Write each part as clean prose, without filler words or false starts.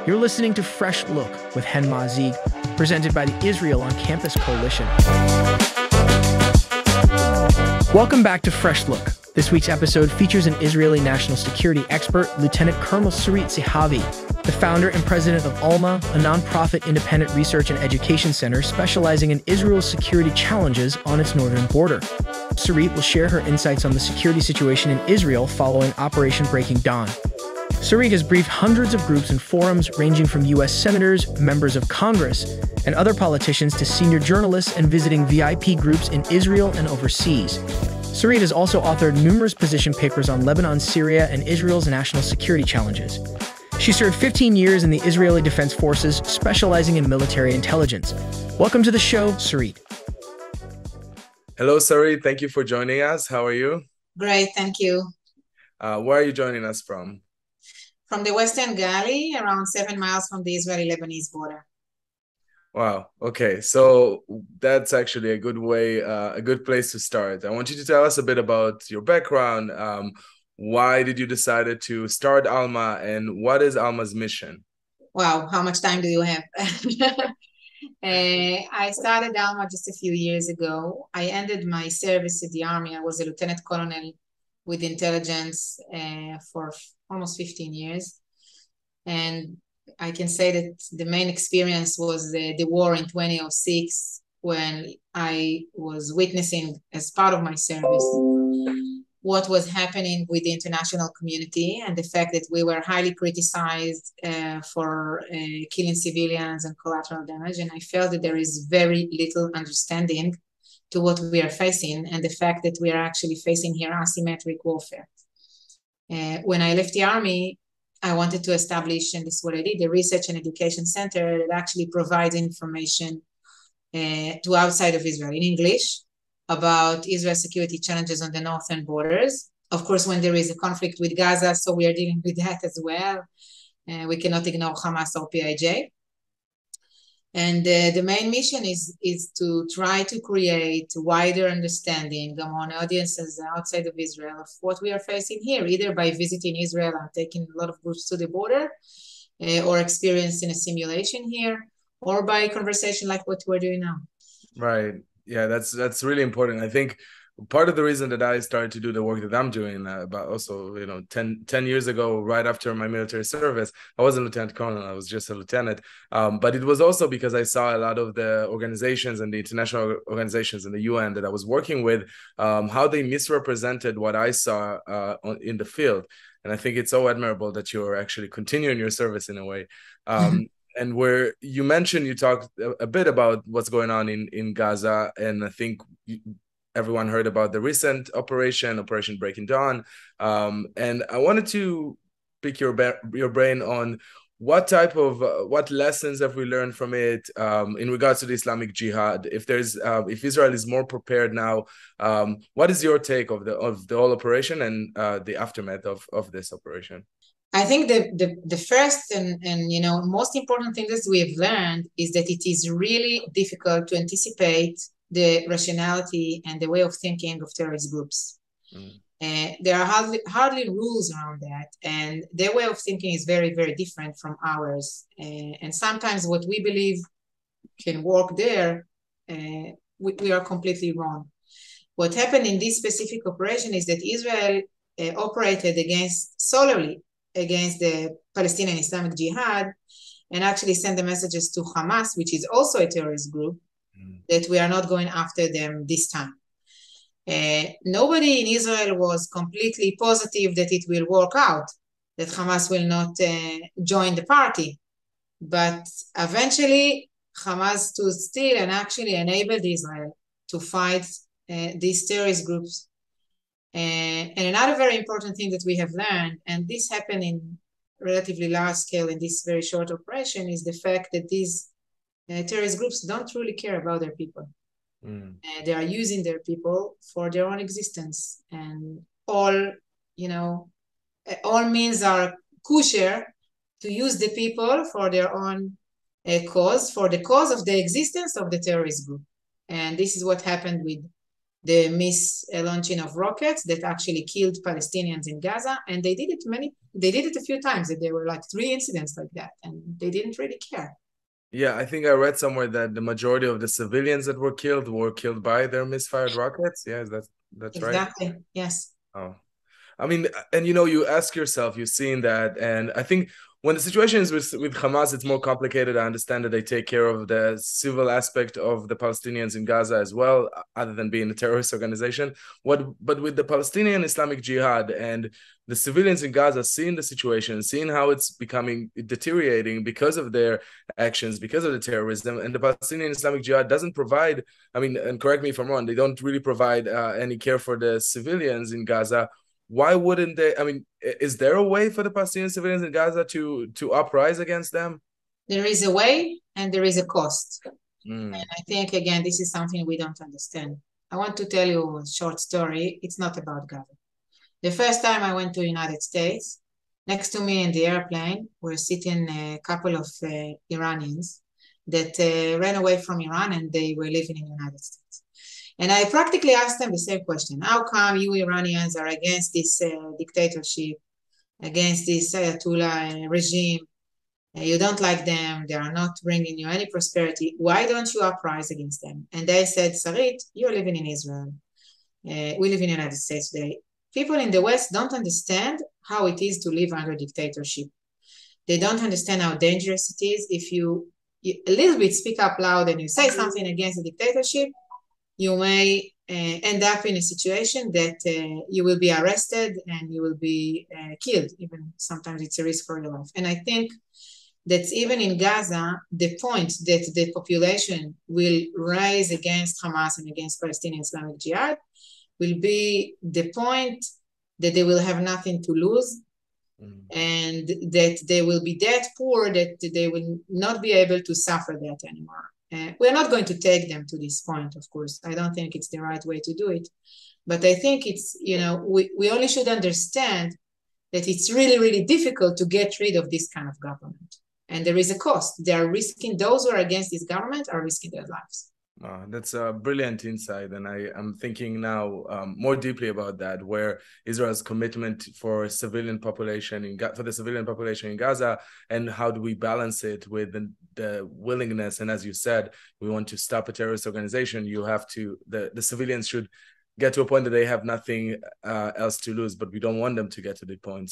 You're listening to Fresh Look with Mazzig, presented by the Israel on Campus Coalition. Welcome back to Fresh Look. This week's episode features an Israeli national security expert, Lieutenant Colonel Sarit Zehavi, the founder and president of Alma, a nonprofit independent research and education center specializing in Israel's security challenges on its northern border. Sarit will share her insights on the security situation in Israel following Operation Breaking Dawn. Sarit has briefed hundreds of groups and forums ranging from U.S. senators, members of Congress, and other politicians to senior journalists and visiting VIP groups in Israel and overseas. Sarit has also authored numerous position papers on Lebanon, Syria, and Israel's national security challenges. She served 15 years in the Israeli Defense Forces, specializing in military intelligence. Welcome to the show, Sarit. Hello, Sarit. Thank you for joining us. How are you? Great, thank you. Where are you joining us from? From the Western Gully, around 7 miles from the Israeli-Lebanese border. Wow. Okay. So that's actually a good way, a good place to start. I want you to tell us a bit about your background. Why did you decide to start Alma, and what is Alma's mission? Wow, how much time do you have? I started Alma just a few years ago. I ended my service at the Army. I was a lieutenant colonel with intelligence for almost 15 years. And I can say that the main experience was the war in 2006, when I was witnessing, as part of my service, what was happening with the international community, and the fact that we were highly criticized for killing civilians and collateral damage. And I felt that there is very little understanding to what we are facing, and the fact that we are actually facing here asymmetric warfare. When I left the Army, I wanted to establish, and this is what I did, a research and education center that actually provides information to outside of Israel in English about Israel's security challenges on the northern borders. Of course, when there is a conflict with Gaza, so we are dealing with that as well. We cannot ignore Hamas or PIJ. And the main mission is to try to create wider understanding among audiences outside of Israel of what we are facing here, either by visiting Israel and taking a lot of groups to the border, or experiencing a simulation here, or by conversation like what we're doing now. Right. Yeah, that's really important. I think part of the reason that I started to do the work that I'm doing, about also, 10 years ago, right after my military service, I wasn't lieutenant colonel, I was just a lieutenant. But it was also because I saw a lot of the organizations and the international organizations in the UN that I was working with, how they misrepresented what I saw in the field. And I think it's so admirable that you're actually continuing your service in a way. And where you mentioned, you talked a bit about what's going on in Gaza, and I think everyone heard about the recent Operation Breaking Dawn. And I wanted to pick your brain on what lessons have we learned from it in regards to the Islamic Jihad. If Israel is more prepared now, what is your take of the whole operation and the aftermath of this operation? I think the first and most important thing that we have learned is that it is really difficult to anticipate the rationality and the way of thinking of terrorist groups. There are hardly rules around that, and their way of thinking is very, very different from ours. And sometimes what we believe can work there, we are completely wrong. What happened in this specific operation is that Israel operated solely against the Palestinian Islamic Jihad, and actually sent the messages to Hamas, which is also a terrorist group, that we are not going after them this time. Nobody in Israel was completely positive that it will work out, that Hamas will not join the party. But eventually, Hamas stood still and actually enabled Israel to fight these terrorist groups. And another very important thing that we have learned, and this happened in relatively large scale in this very short operation, is the fact that these terrorist groups don't really care about their people. They are using their people for their own existence, and all means are kosher to use the people for their own cause, for the cause of the existence of the terrorist group. And this is what happened with the launching of rockets that actually killed Palestinians in Gaza. And they did it a few times. There were like 3 incidents like that, and they didn't really care. Yeah, I think I read somewhere that the majority of the civilians that were killed by their misfired rockets. Yeah, that's right? Exactly, yes. Oh. I mean, and you ask yourself, you've seen that, and I think when the situation is with Hamas, it's more complicated. I understand that they take care of the civil aspect of the Palestinians in Gaza as well, other than being a terrorist organization. But with the Palestinian Islamic Jihad and the civilians in Gaza, seeing the situation, seeing how it's deteriorating because of their actions, because of the terrorism, and the Palestinian Islamic Jihad doesn't provide. I mean, and correct me if I'm wrong, they don't really provide any care for the civilians in Gaza. Why wouldn't they? I mean, is there a way for the Palestinian civilians in Gaza to uprise against them? There is a way and there is a cost. Mm. And I think, again, this is something we don't understand. I want to tell you a short story. It's not about Gaza. The first time I went to the United States, next to me in the airplane were sitting a couple of Iranians that ran away from Iran and they were living in the United States. And I practically asked them the same question. How come you Iranians are against this dictatorship, against this Ayatollah regime? You don't like them. They are not bringing you any prosperity. Why don't you uprise against them? And they said, Sarit, you're living in Israel. We live in the United States today. People in the West don't understand how it is to live under dictatorship. They don't understand how dangerous it is. If you a little bit speak up loud and you say something against the dictatorship, you may end up in a situation that you will be arrested and you will be killed. Even sometimes it's a risk for your life. And I think that even in Gaza, the point that the population will rise against Hamas and against Palestinian Islamic Jihad will be the point that they will have nothing to lose and that they will be that poor that they will not be able to suffer that anymore. We're not going to take them to this point, of course. I don't think it's the right way to do it. But I think it's, we only should understand that it's really, really difficult to get rid of this kind of government. And there is a cost. They are risking, those who are against this government are risking their lives. That's a brilliant insight. And I'm thinking now more deeply about that, where Israel's commitment for the civilian population in Gaza, and how do we balance it with the willingness. And as you said, we want to stop a terrorist organization. You have to, the civilians should get to a point that they have nothing else to lose, but we don't want them to get to the point.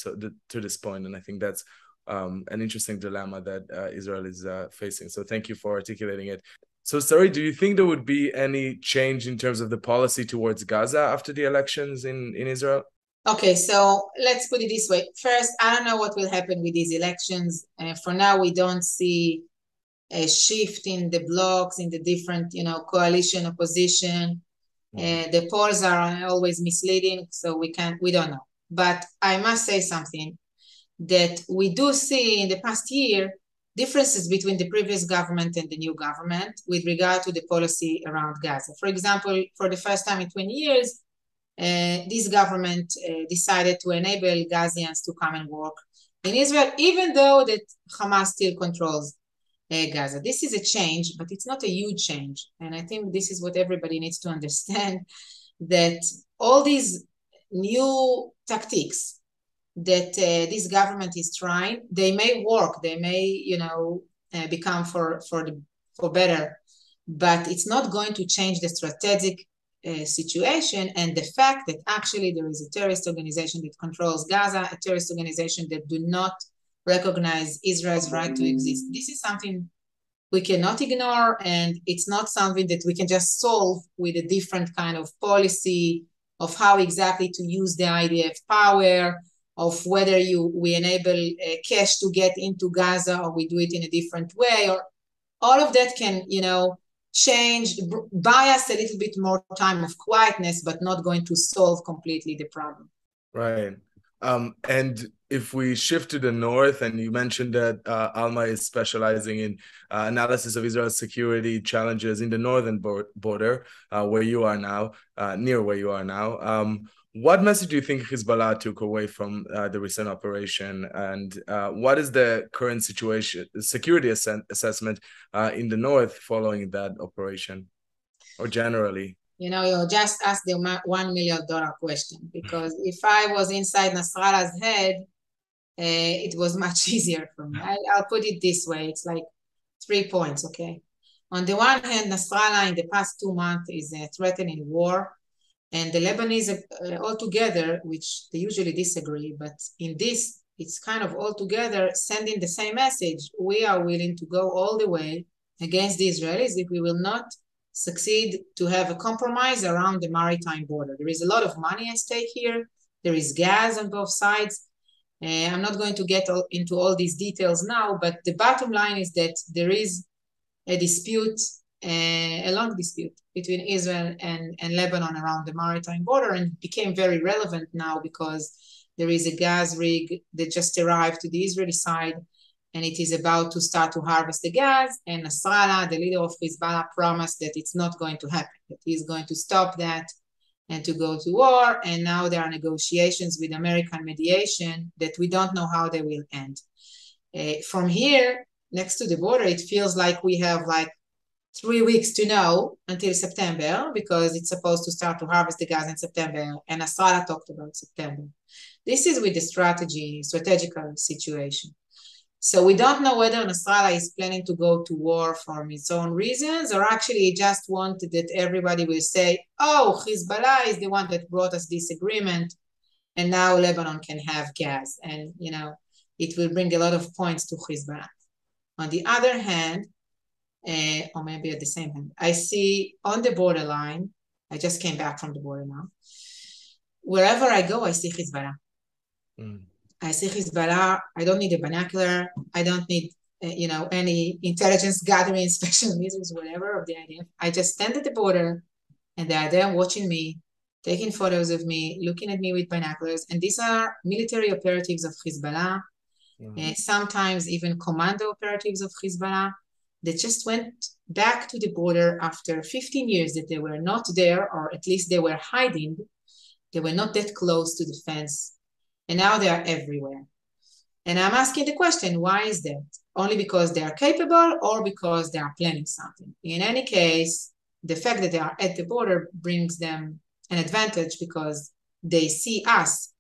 To this point. And I think that's an interesting dilemma that Israel is facing. So thank you for articulating it. So, Sarit, do you think there would be any change in terms of the policy towards Gaza after the elections in Israel? Okay, so let's put it this way. First, I don't know what will happen with these elections. For now, we don't see a shift in the blocks, in the different, coalition, opposition. The polls are always misleading, so we don't know. But I must say something that we do see in the past year, differences between the previous government and the new government with regard to the policy around Gaza. For example, for the first time in 20 years, this government decided to enable Gazians to come and work in Israel, even though that Hamas still controls Gaza. This is a change, but it's not a huge change. And I think this is what everybody needs to understand, that all these new tactics that this government is trying, they may work, they may, become for better, but it's not going to change the strategic situation and the fact that actually there is a terrorist organization that controls Gaza, a terrorist organization that do not recognize Israel's right to exist. This is something we cannot ignore, and it's not something that we can just solve with a different kind of policy of how exactly to use the IDF power, of whether we enable cash to get into Gaza or we do it in a different way, or all of that can, change, buy us a little bit more time of quietness, but not going to solve completely the problem. Right. And if we shift to the north, and you mentioned that Alma is specializing in analysis of Israel's security challenges in the northern border, where you are now, near where you are now. What message do you think Hezbollah took away from the recent operation, and what is the current situation, security assessment in the north following that operation, or generally? You just ask the $1 million question, because if I was inside Nasrallah's head, it was much easier for me. I'll put it this way. It's like 3 points, okay? On the one hand, Nasrallah in the past 2 months is threatening war, and the Lebanese all together, which they usually disagree, but in this, it's kind of all together sending the same message. We are willing to go all the way against the Israelis if we will not succeed to have a compromise around the maritime border. There is a lot of money at stake here. There is gas on both sides. I'm not going to get into all these details now, but the bottom line is that there is a dispute, a long dispute between Israel and Lebanon around the maritime border, and it became very relevant now because there is a gas rig that just arrived to the Israeli side, and it is about to start to harvest the gas, and Nasrallah, the leader of Hezbollah, promised that it's not going to happen, that he's going to stop that and to go to war, and now there are negotiations with American mediation that we don't know how they will end. From here, next to the border, it feels like we have like 3 weeks to know until September, because it's supposed to start to harvest the gas in September, and Nasrallah talked about September. This is with the strategical situation. So we don't know whether Nasrallah is planning to go to war for its own reasons, or actually he just wanted that everybody will say, oh, Hezbollah is the one that brought us this agreement, and now Lebanon can have gas. And, it will bring a lot of points to Hezbollah. On the other hand, or maybe at the same hand, I see on the borderline, I just came back from the border now, wherever I go, I see Hezbollah. I see Hezbollah. I don't need a binocular. I don't need, any intelligence gathering, special measures, whatever of the idea. I just stand at the border, and they are there watching me, taking photos of me, looking at me with binoculars. And these are military operatives of Hezbollah, sometimes even commando operatives of Hezbollah, that just went back to the border after 15 years that they were not there, or at least they were hiding. They were not that close to the fence. And now they are everywhere. And I'm asking the question, why is that? Only because they are capable, or because they are planning something? In any case, the fact that they are at the border brings them an advantage, because they see us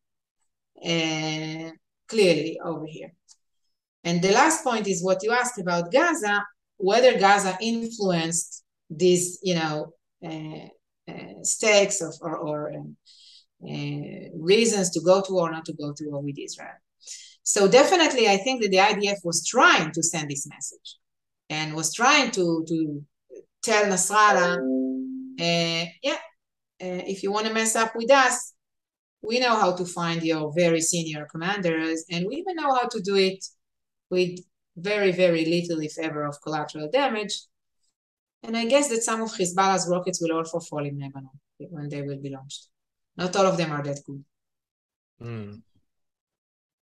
clearly over here. And the last point is what you asked about Gaza, whether Gaza influenced these, stakes or reasons to go to war or not to go to war with Israel. So definitely, I think that the IDF was trying to send this message, and was trying to tell Nasrallah, if you want to mess up with us, we know how to find your very senior commanders, and we even know how to do it with very, very little, if ever, of collateral damage. And I guess that some of Hezbollah's rockets will also fall in Lebanon when they will be launched. Not all of them are that good.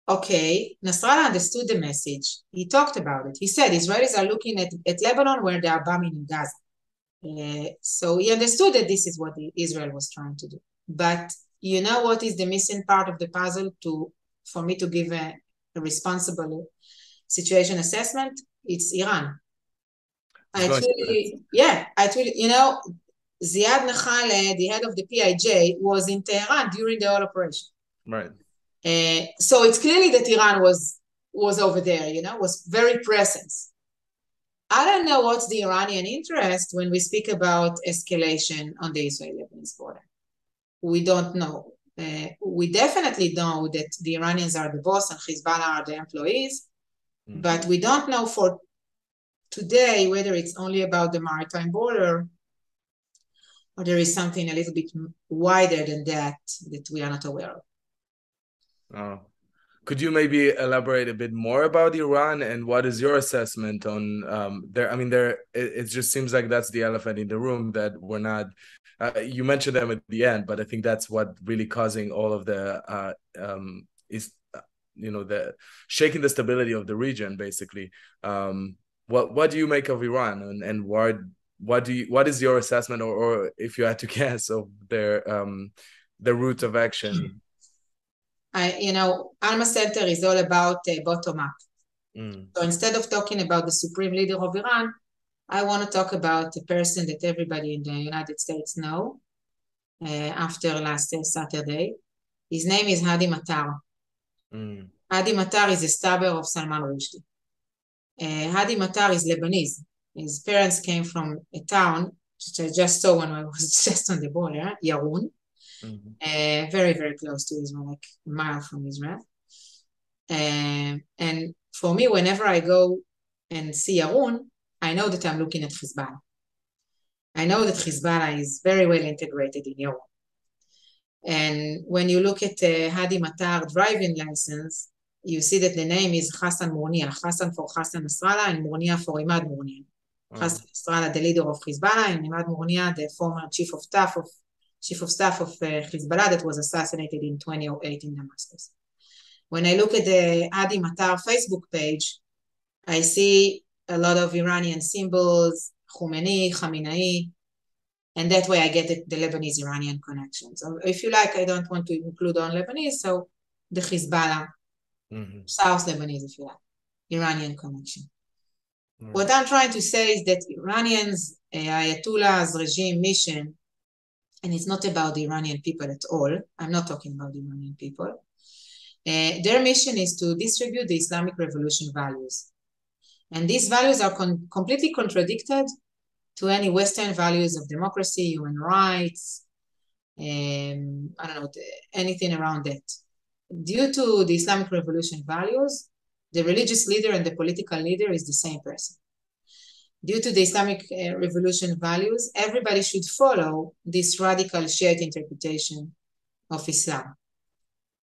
Okay, Nasrallah understood the message. He talked about it. He said Israelis are looking at Lebanon where they are bombing in Gaza. So he understood that this is what Israel was trying to do. But you know what is the missing part of the puzzle for me to give a responsible situation assessment? It's Iran. Ziad Nakhale, the head of the PIJ, was in Tehran during the whole operation. Right. So it's clearly that Iran was over there, was very present. I don't know what's the Iranian interest when we speak about escalation on the Israeli-Lebanese border. We don't know. We definitely know that the Iranians are the boss and Hezbollah are the employees, but we don't know for today whether it's only about the maritime border, or there is something a little bit wider than that we are not aware of. Could you maybe elaborate a bit more about Iran, and what is your assessment on it just seems like that's the elephant in the room, that we're not, you mentioned them at the end, but I think that's what really causing all of the, the shaking the stability of the region, basically. What do you make of Iran, and what is your assessment, or if you had to guess, of their route of action? Alma Center is all about bottom up. So instead of talking about the supreme leader of Iran, I want to talk about the person that everybody in the United States know, after last Saturday. His name is Hadi Matar. Hadi Matar is a stabber of Salman Rushdie. Hadi Matar is Lebanese. His parents came from a town, which I just saw when I was just on the border, Yarun, very, very close to Israel, like a mile from Israel. And for me, whenever I go and see Yarun, I know that I'm looking at Hezbollah. I know that Hezbollah is very well integrated in Yarun. And when you look at Hadi Matar driving license, you see that the name is Hassan Mournia. Hassan for Hassan Nasrallah and Mournia for Imad Mournia. Hassan Nasrallah, the leader of Hezbollah, and Imad Mournia, the former chief of staff of Hezbollah that was assassinated in 2008 in Damascus. When I look at the Hadi Matar Facebook page, I see a lot of Iranian symbols, Khomeini, Khamenei, and that way I get the Lebanese-Iranian connection. So if you like, I don't want to include on Lebanese, so the Hezbollah, South Lebanese, if you like, Iranian connection. What I'm trying to say is that Iranians, Ayatollah's regime mission, and it's not about the Iranian people at all. I'm not talking about the Iranian people. Their mission is to distribute the Islamic Revolution values. And these values are completely contradicted to any Western values of democracy, human rights, anything around that. Due to the Islamic Revolution values, the religious leader and the political leader is the same person. Due to the Islamic Revolution values, everybody should follow this radical Shiite interpretation of Islam.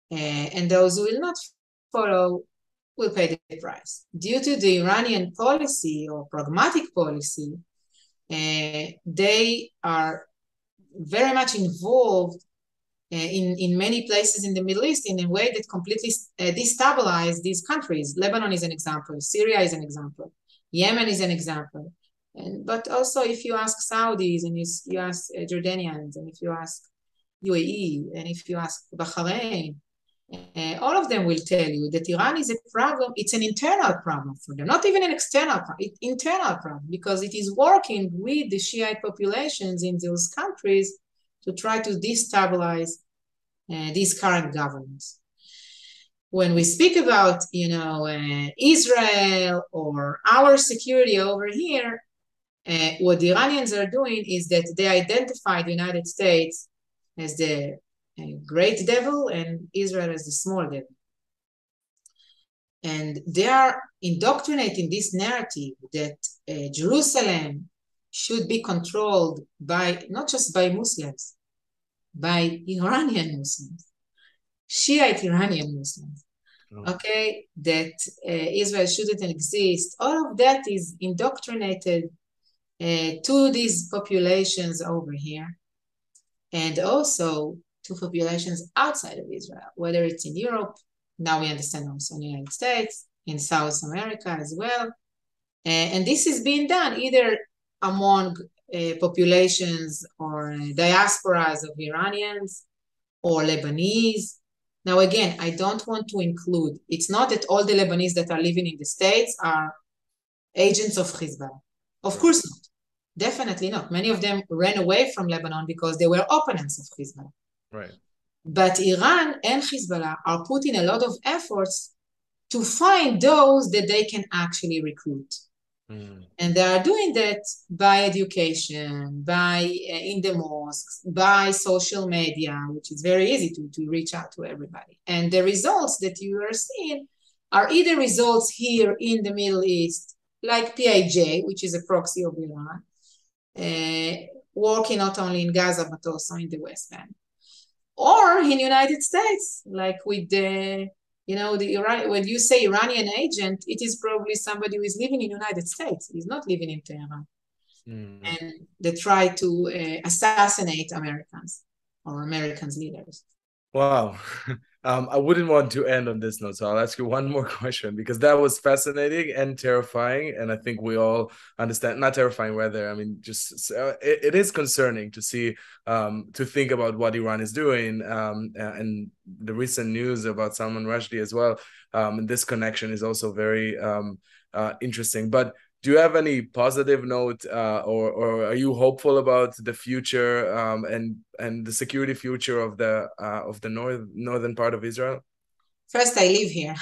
And those who will not follow will pay the price. Due to the Iranian policy or pragmatic policy, they are very much involved in many places in the Middle East in a way that completely destabilize these countries. Lebanon is an example. Syria is an example. Yemen is an example. But also if you ask Saudis and you ask Jordanians and if you ask UAE and if you ask Bahrain, all of them will tell you that Iran is a problem. It's an internal problem for them, not even an external problem, it's internal problem, because it is working with the Shiite populations in those countries to try to destabilize these current governments. When we speak about, Israel or our security over here, what the Iranians are doing is that they identify the United States as the great devil and Israel as the small devil. And they are indoctrinating this narrative that Jerusalem should be controlled by, not just by Muslims, by Iranian Muslims, Shiite Iranian Muslims, okay, that Israel shouldn't exist. All of that is indoctrinated to these populations over here, and also to populations outside of Israel, whether it's in Europe, now we understand also in the United States, in South America as well. And this is being done either among populations or diasporas of Iranians or Lebanese. Now, again, I don't want to include, it's not that all the Lebanese that are living in the States are agents of Hezbollah. Of course not. Definitely not. Many of them ran away from Lebanon because they were opponents of Hezbollah. Right. But Iran and Hezbollah are putting a lot of efforts to find those that they can actually recruit. And they are doing that by education, by in the mosques, by social media, which is very easy to reach out to everybody. And the results that you are seeing are either results here in the Middle East, like PIJ, which is a proxy of Iran, working not only in Gaza, but also in the West Bank. Or in the United States, like with the, when you say Iranian agent, it is probably somebody who is living in the United States. He's not living in Tehran. And they try to assassinate Americans or Americans' leaders. Wow. I wouldn't want to end on this note, so I'll ask you one more question, because that was fascinating and terrifying. And I think we all understand, not terrifying, rather, I mean, just it is concerning to see, to think about what Iran is doing, and the recent news about Salman Rushdie as well. And this connection is also very interesting. But Do you have any positive note, or are you hopeful about the future, and the security future of the northern part of Israel? First, I live here.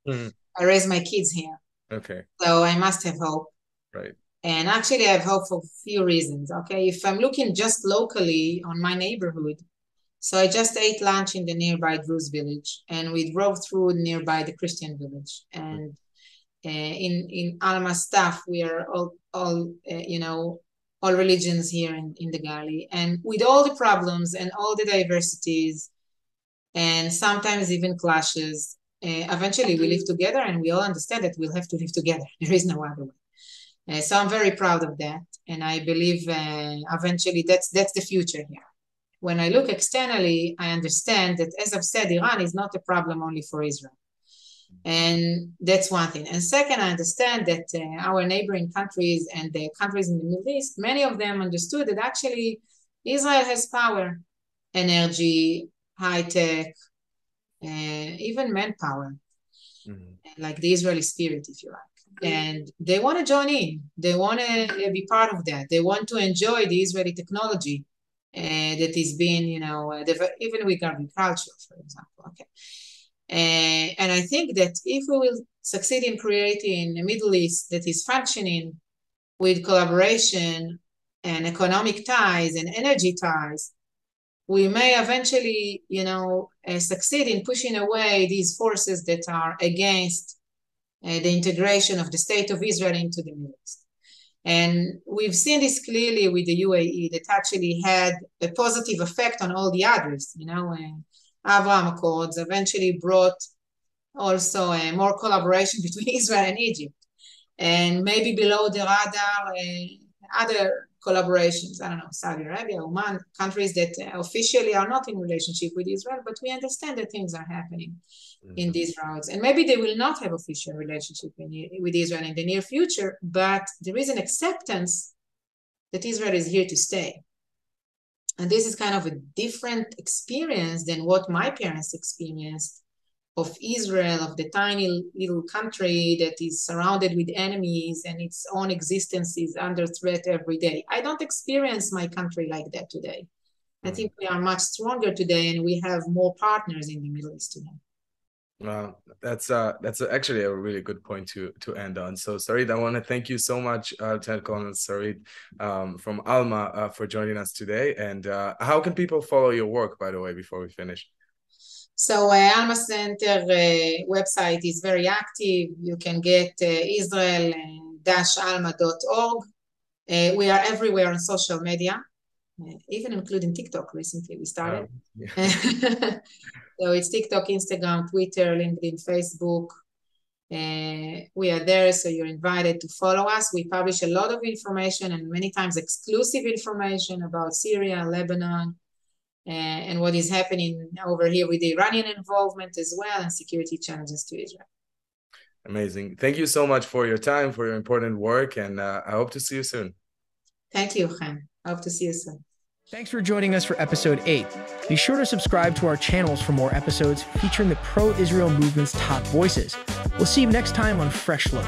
Mhm. I raise my kids here. Okay. So I must have hope. Right. And actually, I have hope for a few reasons. Okay. If I'm looking just locally on my neighborhood, so I just ate lunch in the nearby Druze village, and we drove through nearby the Christian village. And in Alma staff, we are all religions here in the Galilee. And with all the problems and all the diversities, and sometimes even clashes, eventually we live together, and we all understand that we'll have to live together. There is no other way. So I'm very proud of that, and I believe eventually that's the future here. When I look externally, I understand that, as I've said, Iran is not a problem only for Israel. And that's one thing. And second, I understand that our neighboring countries and the countries in the Middle East, many of them understood that actually Israel has power, energy, high tech, even manpower, like the Israeli spirit, if you like. And they want to join in. They want to be part of that. They want to enjoy the Israeli technology that is being, even with agriculture, for example. Okay. And I think that if we will succeed in creating a Middle East that is functioning with collaboration and economic ties and energy ties, we may eventually, succeed in pushing away these forces that are against the integration of the state of Israel into the Middle East. And we've seen this clearly with the UAE that actually had a positive effect on all the others, Abraham Accords eventually brought also more collaboration between Israel and Egypt, and maybe below the radar other collaborations. I don't know, Saudi Arabia, Oman, countries that officially are not in relationship with Israel, but we understand that things are happening in these routes, and maybe they will not have official relationship with Israel in the near future, but there is an acceptance that Israel is here to stay. And this is kind of a different experience than what my parents experienced of Israel, of the tiny little country that is surrounded with enemies and its own existence is under threat every day. I don't experience my country like that today. I think we are much stronger today, and we have more partners in the Middle East today. Wow, that's actually a really good point to end on. So, Sarit, I want to thank you so much, Lieutenant Colonel Sarit from Alma, for joining us today. And how can people follow your work, by the way, before we finish? So, Alma Center website is very active. You can get israel-alma.org. We are everywhere on social media, even including TikTok. Recently, we started. So it's TikTok, Instagram, Twitter, LinkedIn, Facebook. We are there, so you're invited to follow us. We publish a lot of information and many times exclusive information about Syria, Lebanon, and what is happening over here with the Iranian involvement as well, and security challenges to Israel. Amazing. Thank you so much for your time, for your important work, and I hope to see you soon. Thank you, Chen. I hope to see you soon. Thanks for joining us for episode 8. Be sure to subscribe to our channels for more episodes featuring the pro-Israel movement's top voices. We'll see you next time on Fresh Look.